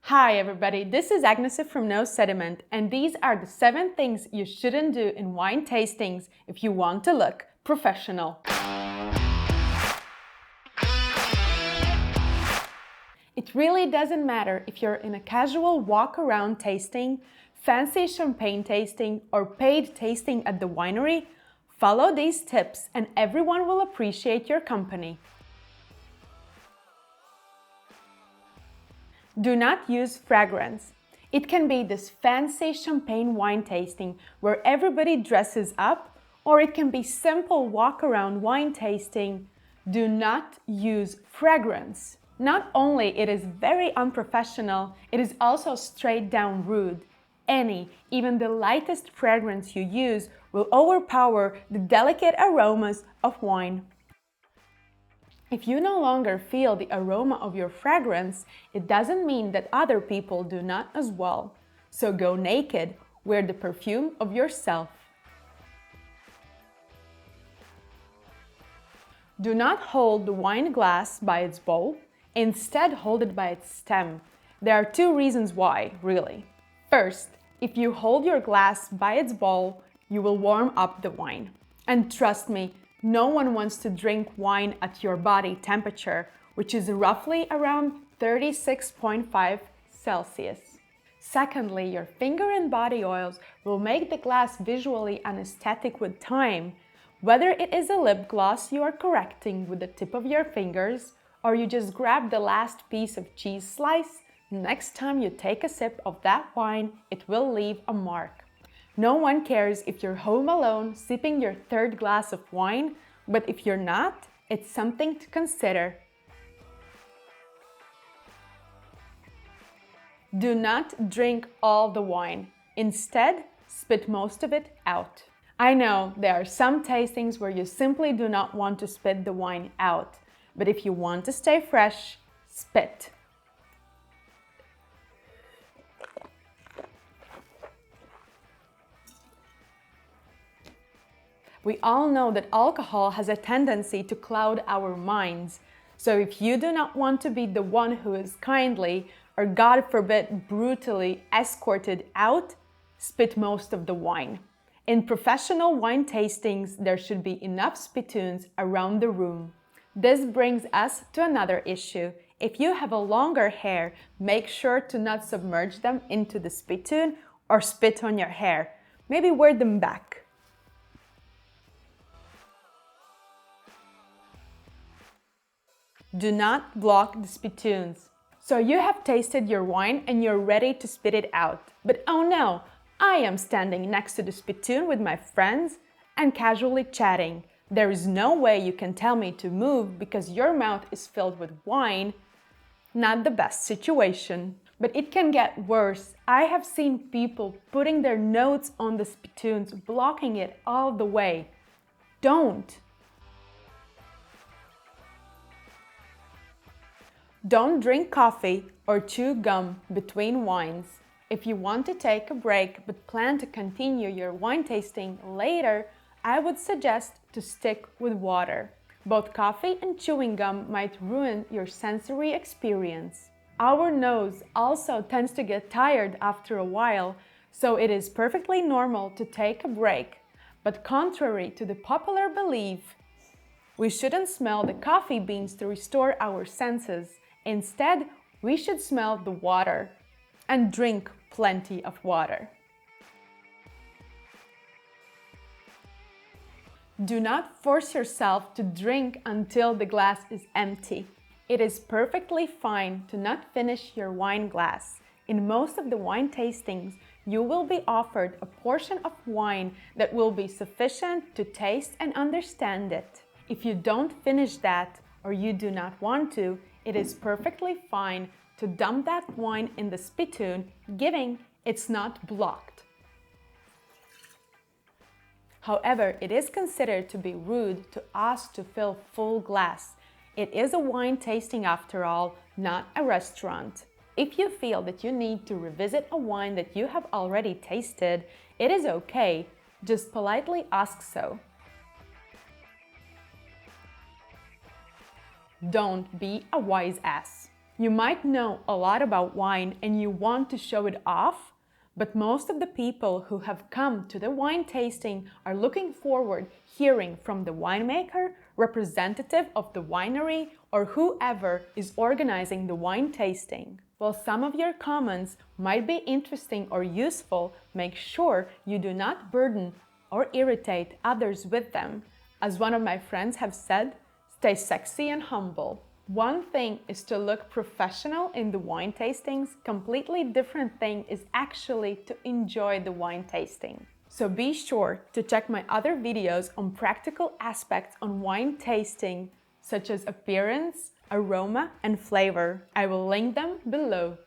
Hi everybody, this is Agnes from Sediment, and these are the 7 things you shouldn't do in wine tastings if you want to look professional. It really doesn't matter if you're in a casual walk-around tasting, fancy champagne tasting, or paid tasting at the winery. Follow these tips and everyone will appreciate your company. Do not use fragrance. It can be this fancy champagne wine tasting where everybody dresses up, or it can be simple walk-around wine tasting. Do not use fragrance. Not only it is very unprofessional, it is also straight down rude. Even the lightest fragrance you use will overpower the delicate aromas of wine. If you no longer feel the aroma of your fragrance, it doesn't mean that other people do not as well. So go naked, wear the perfume of yourself. Do not hold the wine glass by its bowl, instead hold it by its stem. There are 2 reasons why, really. First, if you hold your glass by its bowl, you will warm up the wine. And trust me, no one wants to drink wine at your body temperature, which is roughly around 36.5 Celsius. Secondly, your finger and body oils will make the glass visually anesthetic with time. Whether it is a lip gloss you are correcting with the tip of your fingers, or you just grab the last piece of cheese slice, next time you take a sip of that wine, it will leave a mark. No one cares if you're home alone sipping your 3rd glass of wine, but if you're not, it's something to consider. Do not drink all the wine. Instead, spit most of it out. I know there are some tastings where you simply do not want to spit the wine out, but if you want to stay fresh, spit. We all know that alcohol has a tendency to cloud our minds. So if you do not want to be the one who is kindly, or God forbid, brutally escorted out, spit most of the wine. In professional wine tastings, there should be enough spittoons around the room. This brings us to another issue. If you have a longer hair, make sure to not submerge them into the spittoon or spit on your hair. Maybe wear them back. Do not block the spittoons. So you have tasted your wine and you're ready to spit it out. But oh no, I am standing next to the spittoon with my friends and casually chatting. There is no way you can tell me to move because your mouth is filled with wine. Not the best situation. But it can get worse. I have seen people putting their nose on the spittoons, blocking it all the way. Don't. Don't drink coffee or chew gum between wines. If you want to take a break but plan to continue your wine tasting later, I would suggest to stick with water. Both coffee and chewing gum might ruin your sensory experience. Our nose also tends to get tired after a while, so it is perfectly normal to take a break. But contrary to the popular belief, we shouldn't smell the coffee beans to restore our senses. Instead, we should smell the water and drink plenty of water. Do not force yourself to drink until the glass is empty. It is perfectly fine to not finish your wine glass. In most of the wine tastings, you will be offered a portion of wine that will be sufficient to taste and understand it. If you don't finish that, or you do not want to, it is perfectly fine to dump that wine in the spittoon, given it's not blocked. However, it is considered to be rude to ask to fill full glass. It is a wine tasting after all, not a restaurant. If you feel that you need to revisit a wine that you have already tasted, it is okay. Just politely ask so. Don't be a wise ass. You might know a lot about wine and you want to show it off, but most of the people who have come to the wine tasting are looking forward hearing from the winemaker, representative of the winery, or whoever is organizing the wine tasting. While some of your comments might be interesting or useful, make sure you do not burden or irritate others with them. As one of my friends have said, stay sexy and humble. One thing is to look professional in the wine tastings, completely different thing is actually to enjoy the wine tasting. So be sure to check my other videos on practical aspects on wine tasting, such as appearance, aroma, and flavor. I will link them below.